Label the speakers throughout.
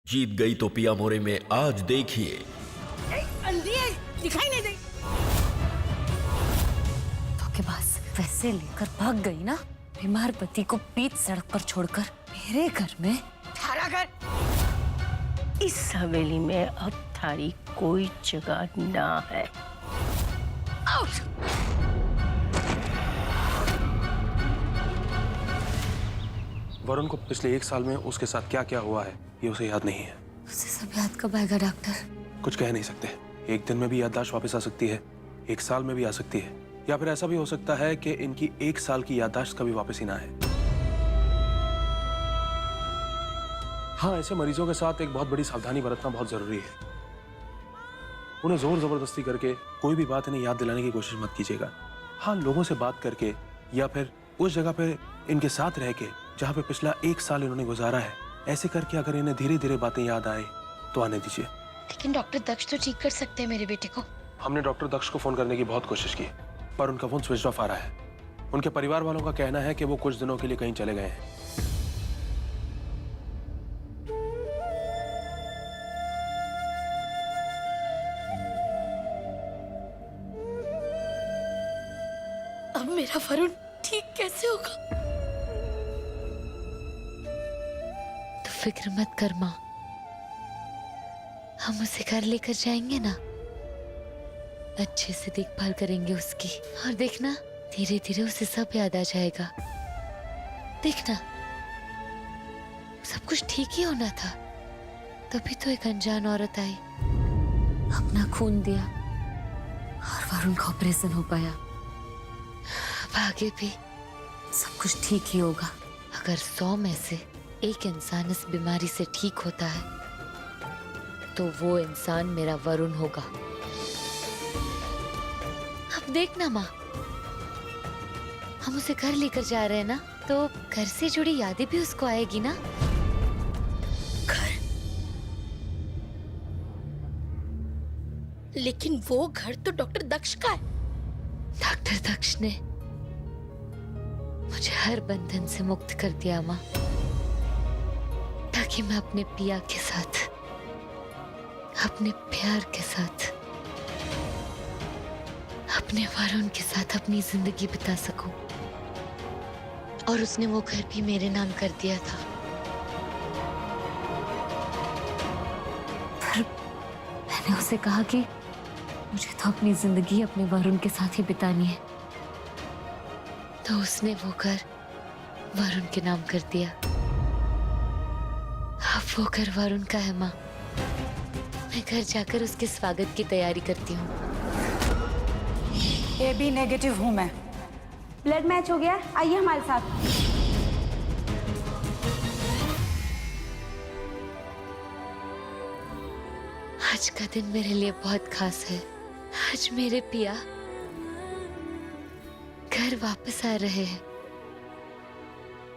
Speaker 1: जीत गई तो पिया मोरे में आज देखिए।
Speaker 2: अंधी है, दिखाई नहीं दे।
Speaker 3: धोखेबाज पैसे लेकर भाग गई ना, बीमार पति को बीच सड़क पर छोड़कर मेरे घर में।
Speaker 2: थारा घर
Speaker 4: इस हवेली में अब थारी कोई जगह ना है।
Speaker 2: आउट।
Speaker 5: वरुण को पिछले 1 साल में उसके साथ क्या क्या हुआ है ये उसे याद नहीं है।
Speaker 3: उसे सब याद कब आएगा डॉक्टर?
Speaker 5: कुछ कह नहीं सकते। एक दिन में भी याददाश्त वापस आ सकती है, 1 साल में भी आ सकती है, या फिर ऐसा भी हो सकता है कि इनकी 1 साल की याददाश्त कभी वापस ही ना आए। हाँ, ऐसे मरीजों के साथ एक बहुत बड़ी सावधानी बरतना बहुत जरूरी है। उन्हें जोर जबरदस्ती करके कोई भी बात इन्हें याद दिलाने की कोशिश मत कीजिएगा। हाँ, लोगों से बात करके या फिर उस जगह पे इनके साथ रह के जहाँ पे पिछला 1 साल इन्होंने गुजारा है, ऐसे करके अगर इन्हें धीरे धीरे बातें याद आए तो आने दीजिए।
Speaker 6: लेकिन डॉक्टर दक्ष तो ठीक कर सकते हैं मेरे बेटे को।
Speaker 5: हमने डॉक्टर दक्ष को फोन करने की बहुत कोशिश की, पर उनका फोन स्विच ऑफ आ रहा है। उनके परिवार वालों का कहना है कि वो कुछ दिनों के लिए कहीं चले गए हैं।
Speaker 6: अब मेरा वरुण ठीक कैसे होगा?
Speaker 3: तो फिक्र मत कर माँ, हम उसे घर लेकर जाएंगे ना, अच्छे से देखभाल करेंगे उसकी। और देखना धीरे धीरे उसे सब याद आ जाएगा। देखना सब कुछ ठीक ही होना था, तभी तो एक अनजान औरत आई, अपना खून दिया और वरुण का ऑपरेशन हो पाया। अब आगे भी सब कुछ ठीक ही होगा। अगर 100 में से एक इंसान इस बीमारी से ठीक होता है तो वो इंसान मेरा वरुण होगा। अब देखना माँ, हम उसे घर लेकर जा रहे हैं ना, तो घर से जुड़ी यादें भी उसको आएगी ना।
Speaker 6: घर? लेकिन वो घर तो डॉक्टर दक्ष का है।
Speaker 3: डॉक्टर दक्ष ने मुझे हर बंधन से मुक्त कर दिया माँ, ताकि मैं अपने पिया के साथ, अपने प्यार के साथ, अपने वरुण के साथ अपनी जिंदगी बिता सकूं। और उसने वो घर भी मेरे नाम कर दिया था। पर मैंने उसे कहा कि मुझे तो अपनी जिंदगी अपने वरुण के साथ ही बितानी है, तो उसने वो घर वरुण के नाम कर दिया। अब वो घर वरुण का है माँ। मैं घर जाकर उसके स्वागत की तैयारी करती हूँ।
Speaker 2: AB नेगेटिव हूँ मैं। ब्लड मैच हो गया, आइए हमारे साथ।
Speaker 3: आज का दिन मेरे लिए बहुत खास है। आज मेरे पिया घर वापस आ रहे हैं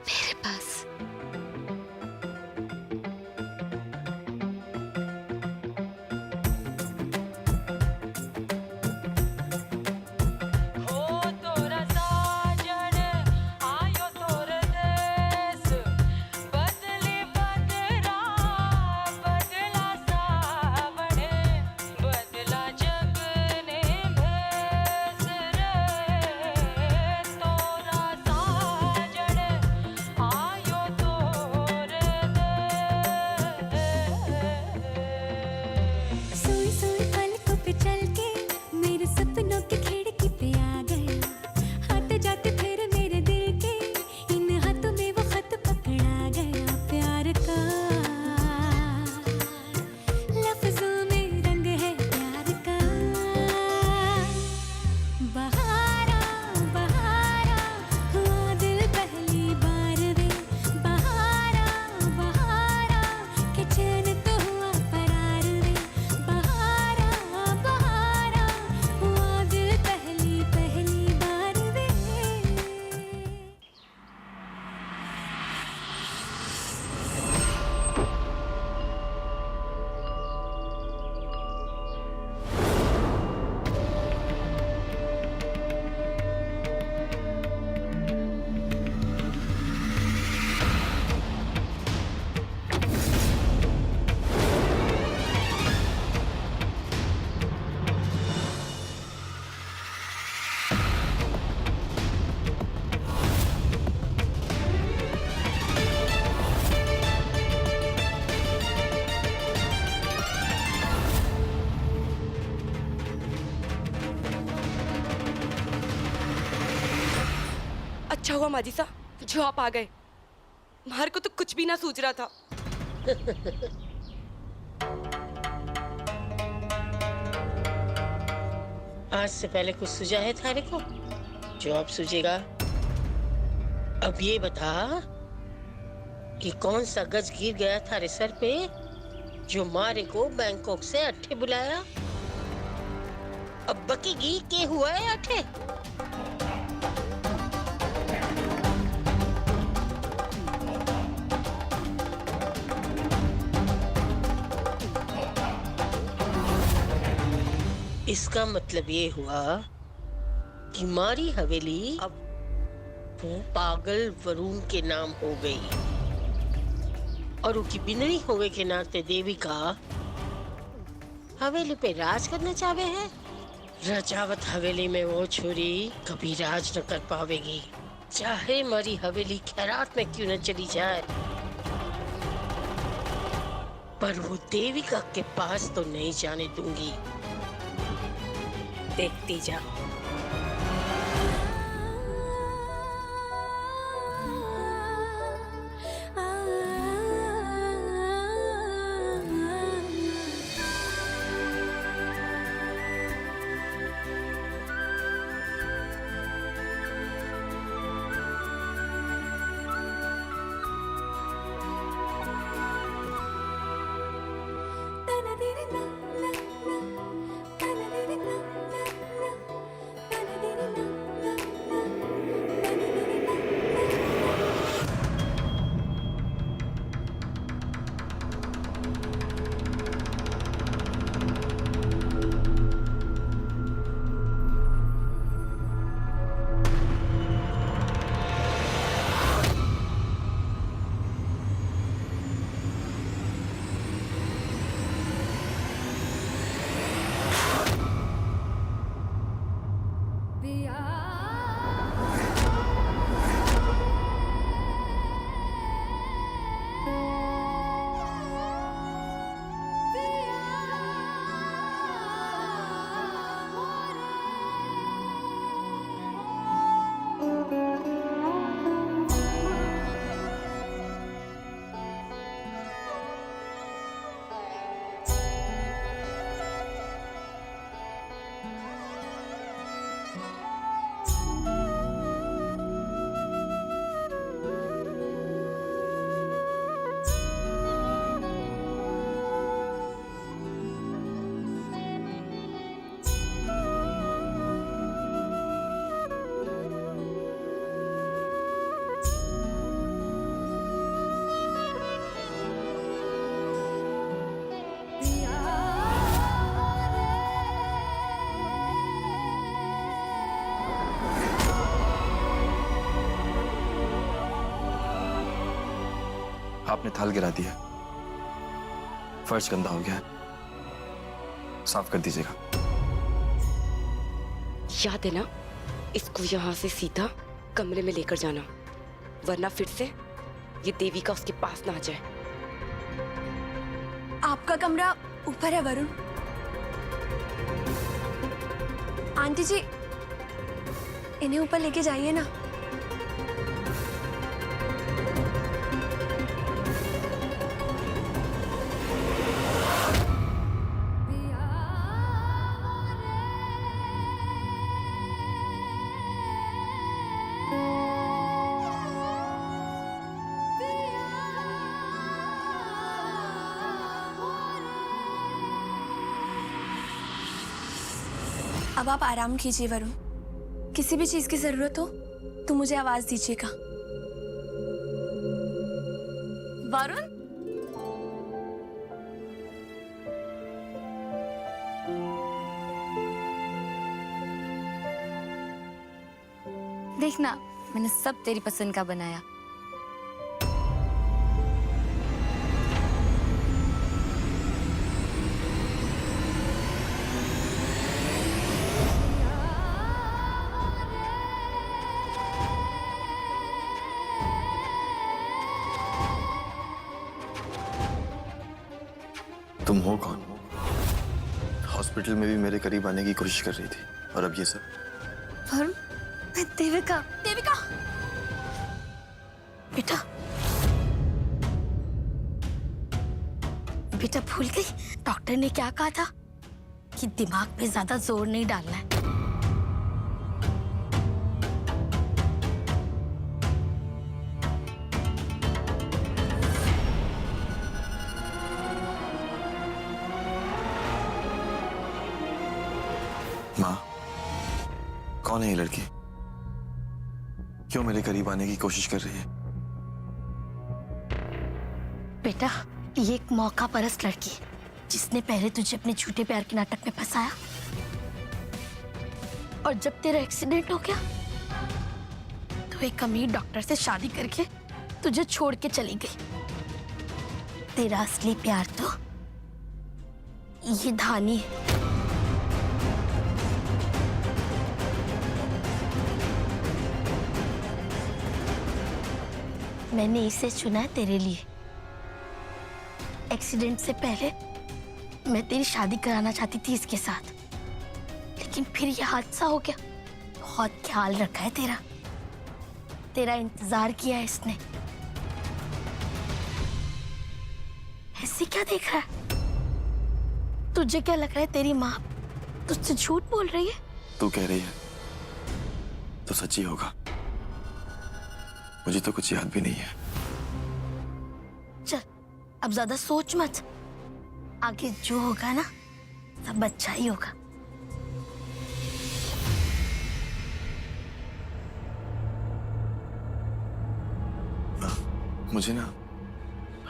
Speaker 3: मेरे पास।
Speaker 6: अच्छा हुआ माजी सा जो आप आ गए। मार को तो कुछ भी ना सूझ रहा था।
Speaker 4: आज से पहले कुछ सूझा है थारे को जो अब सूझेगा? अब ये बता कि कौन सा गज गिर गया थारे सर पे जो मारे को बैंकॉक से अट्ठे बुलाया? अब बकेगी के हुआ है अट्ठे? इसका मतलब ये हुआ कि मारी हवेली अब वो पागल वरुण के नाम हो गई और उसकी बिनरी होवे के नाते देविका हवेली पे राज करना चाहे है। रजावत हवेली में वो छोरी कभी राज न कर पावेगी, चाहे मारी हवेली खैरात में क्यों न चली जाए। पर वो देविका के पास तो नहीं जाने दूंगी। देखती जा।
Speaker 7: आपने थाल गिरा दिया, फर्श गंदा हो गया है, साफ कर दीजिएगा।
Speaker 6: याद है ना, इसको यहाँ से सीधा कमरे में लेकर जाना, वरना फिर से ये देविका उसके पास ना आ जाए।
Speaker 8: आपका कमरा ऊपर है वरुण। आंटी जी, इन्हें ऊपर लेके जाइए ना। अब आप आराम कीजिए वरुण। किसी भी चीज की जरूरत हो तो मुझे आवाज दीजिएगा। वरुण,
Speaker 3: देखना, मैंने सब तेरी पसंद का बनाया।
Speaker 7: तुम हो कौन? हॉस्पिटल में भी मेरे करीब आने की कोशिश कर रही थी और अब ये सब।
Speaker 3: वरुण, मैं देविका।
Speaker 8: देविका, बेटा बेटा भूल गई डॉक्टर ने क्या कहा था कि दिमाग पे ज्यादा जोर नहीं डालना है।
Speaker 7: माँ, कौन है ये लड़की? क्यों मेरे करीब आने की कोशिश कर रही है?
Speaker 8: बेटा ये एक मौका परस्त लड़की है जिसने पहले तुझे अपने झूठे प्यार के नाटक में फंसाया, और जब तेरा एक्सीडेंट हो गया तो एक अमीर डॉक्टर से शादी करके तुझे छोड़ के चली गई। तेरा असली प्यार तो ये धानी है। मैंने इसे चुना है तेरे लिए। एक्सीडेंट से पहले मैं तेरी शादी कराना चाहती थी इसके साथ, लेकिन फिर यह हादसा हो गया। बहुत ख्याल रखा है तेरा, तेरा इंतजार किया है इसने। ऐसे क्या देख रहा है? तुझे क्या लग रहा है तेरी माँ तुझसे झूठ बोल रही है?
Speaker 7: तू कह रही है तो सच्ची होगा। मुझे तो कुछ याद भी नहीं है।
Speaker 8: चल अब ज्यादा सोच मत, आगे जो होगा ना सब अच्छा ही होगा।
Speaker 7: मुझे ना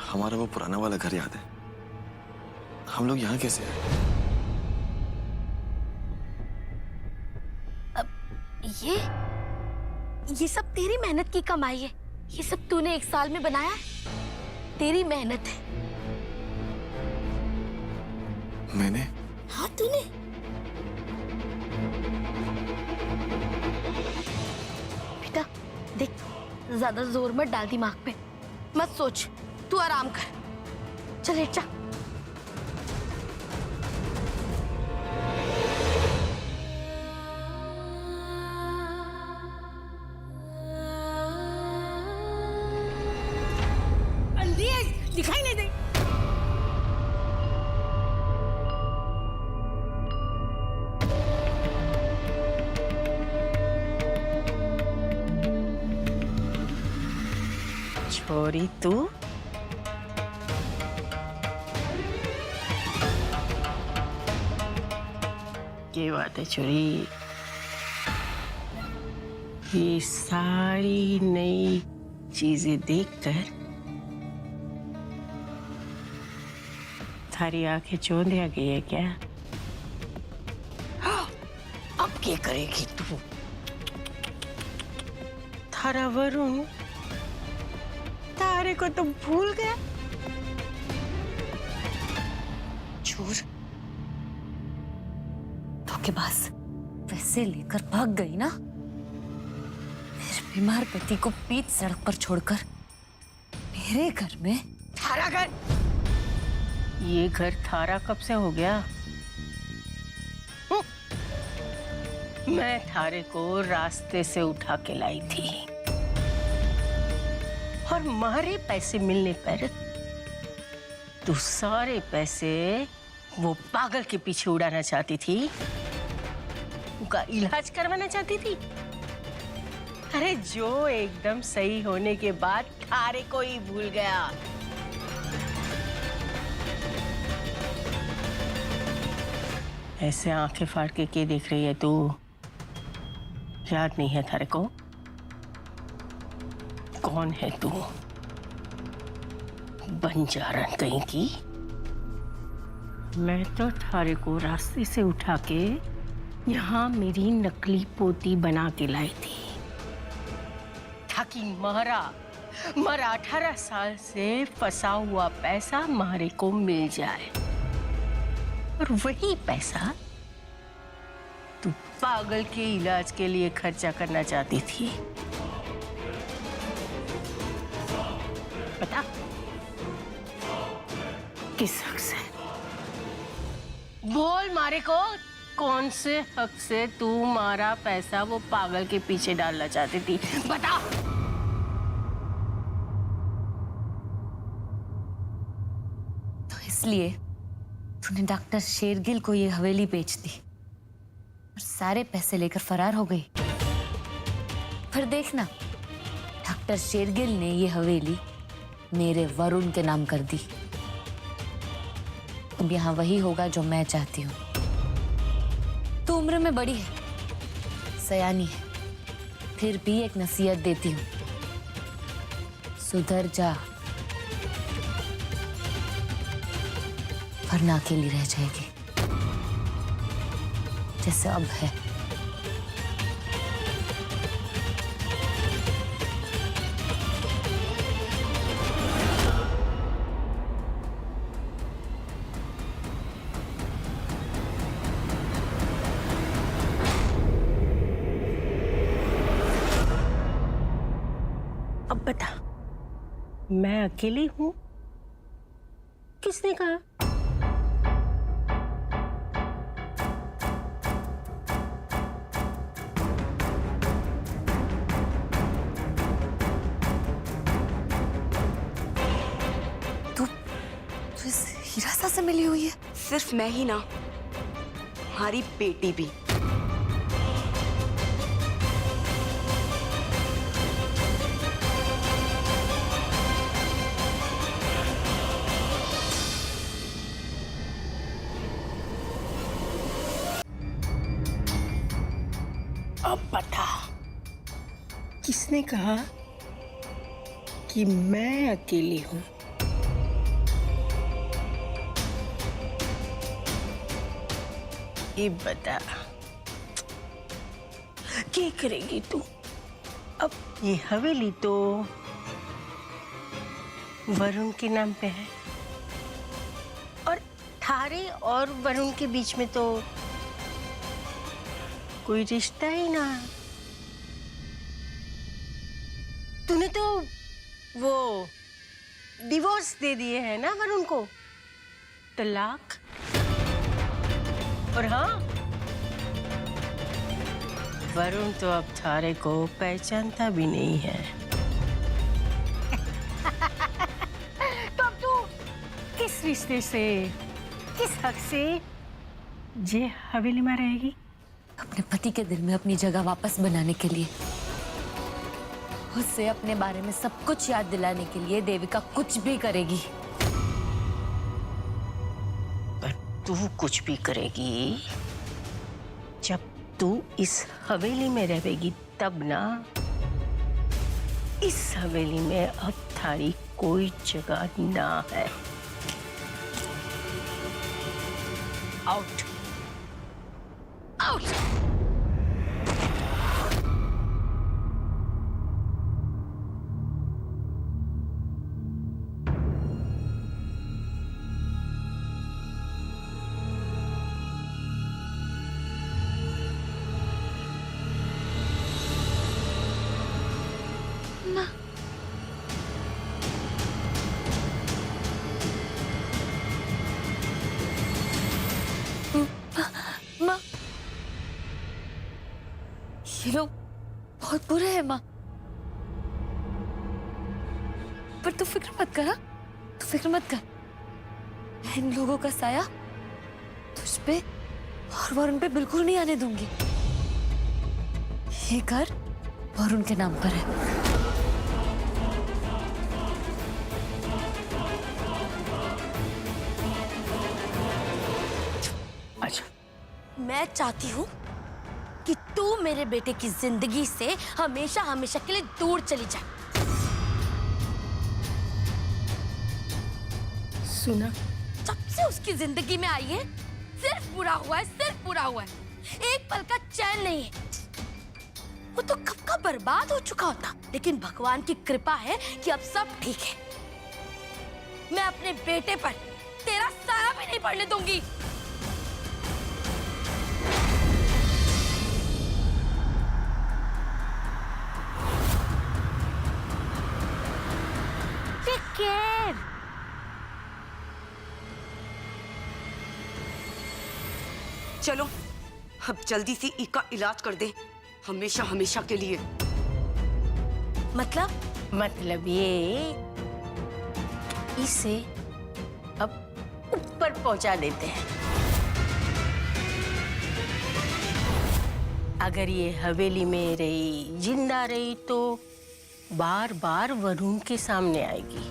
Speaker 7: हमारा वो पुराना वाला घर याद है। हम लोग यहाँ कैसे आए?
Speaker 8: अब ये सब तेरी मेहनत की कमाई है। ये सब तूने एक साल में बनाया है, तेरी मेहनत है।
Speaker 7: मैंने?
Speaker 8: हाँ तूने। बेटा देख, ज्यादा जोर मत डाल दिमाग पे, मत सोच, तू आराम कर। चल लेट जा। दिखाई नहीं दे।
Speaker 4: छोरी तू ये बात है छोरी, ये सारी नई चीजें देखकर थारी आंखें चौंध आ गई है क्या? अब क्या करेगी तू? थारा वरुण तारे को तो भूल गया।
Speaker 3: चोर धोखेबाज पैसे लेकर भाग गई ना, फिर बीमार पति को बीच सड़क पर छोड़कर मेरे घर में।
Speaker 4: थारा घर? ये घर थारा कब से हो गया? मैं थारे को रास्ते से उठा के लाई थी और मारे पैसे मिलने पर तू सारे पैसे वो पागल के पीछे उड़ाना चाहती थी, उनका इलाज करवाना चाहती थी। अरे जो एकदम सही होने के बाद थारे को ही भूल गया। ऐसे आंखें फाड़ के क्या देख रही है तू? याद नहीं है थारे को? कौन है तू? बंजारन कहीं की? मैं तो थारे को रास्ते से उठा के यहाँ मेरी नकली पोती बना के लाई थी ताकि मारा 18 साल से फंसा हुआ पैसा मारे को मिल जाए, और वही पैसा तू पागल के इलाज के लिए खर्चा करना चाहती थी। पता किस हक से? बोल मारे को, कौन से हक से तू मारा पैसा वो पागल के पीछे डालना चाहती थी? बता।
Speaker 3: इसलिए तूने डॉक्टर शेरगिल को ये हवेली बेच दी और सारे पैसे लेकर फरार हो गई। फिर देखना, डॉक्टर शेरगिल ने ये हवेली मेरे वरुण के नाम कर दी। अब यहाँ वही होगा जो मैं चाहती हूँ। तू उम्र में बड़ी है, सयानी है, फिर भी एक नसीहत देती हूँ, सुधर जा, वरना अकेली रह जाएगी जैसे अब है।
Speaker 4: अब बता, मैं अकेली हूँ? किसने कहा?
Speaker 3: तू इस हीरा से मिली हुई है?
Speaker 6: सिर्फ मैं ही ना, हमारी बेटी भी।
Speaker 4: अब बता, किसने कहा कि मैं अकेली हूँ? ये बता, क्या करेगी तू? अब ये हवेली तो वरुण के नाम पे है, और थारे और वरुण के बीच में तो कोई रिश्ता ही ना। तूने तो वो डिवोर्स दे दिए है ना वरुण को, तलाक। और हाँ, वरुण तो अब थारे को पहचानता भी नहीं है। तो अब तू किस रिश्ते से, किस हक से ये हवेली में रहेगी?
Speaker 3: अपने पति के दिल में अपनी जगह वापस बनाने के लिए, उससे अपने बारे में सब कुछ याद दिलाने के लिए देविका कुछ भी करेगी।
Speaker 4: पर तू कुछ भी करेगी जब तू इस हवेली में रहेगी तब ना। इस हवेली में अब थारी कोई जगह ना है। Out, out.
Speaker 3: माँ, ये लोग बहुत बुरे हैं माँ। पर तू फिक्र मत कर, तू फिक्र मत कर। मैं इन लोगों का साया तुझ पे और वरुण पे बिल्कुल नहीं आने दूंगी। ये घर वरुण के नाम पर है।
Speaker 4: अच्छा,
Speaker 8: मैं चाहती हूँ कि तू मेरे बेटे की जिंदगी से हमेशा हमेशा के लिए दूर चली जाए।
Speaker 4: सुना?
Speaker 8: जब से उसकी जिंदगी में आई है सिर्फ बुरा हुआ है, सिर्फ बुरा हुआ है। एक पल का चैन नहीं है। वो तो कब का बर्बाद हो चुका होता, लेकिन भगवान की कृपा है कि अब सब ठीक है। मैं अपने बेटे पर तेरा साया भी नहीं पड़ने दूंगी।
Speaker 6: चलो अब जल्दी से इसका इलाज कर दे, हमेशा हमेशा के लिए।
Speaker 8: मतलब
Speaker 4: मतलब ये, इसे अब
Speaker 9: तक पहुंचा देते हैं। अगर ये हवेली में रही, जिंदा रही, तो बार बार वरुण के सामने आएगी,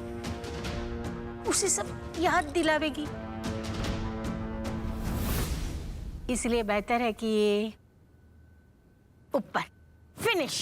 Speaker 9: उसे सब याद दिलावेगी। इसलिए बेहतर है कि ये ऊपर फिनिश।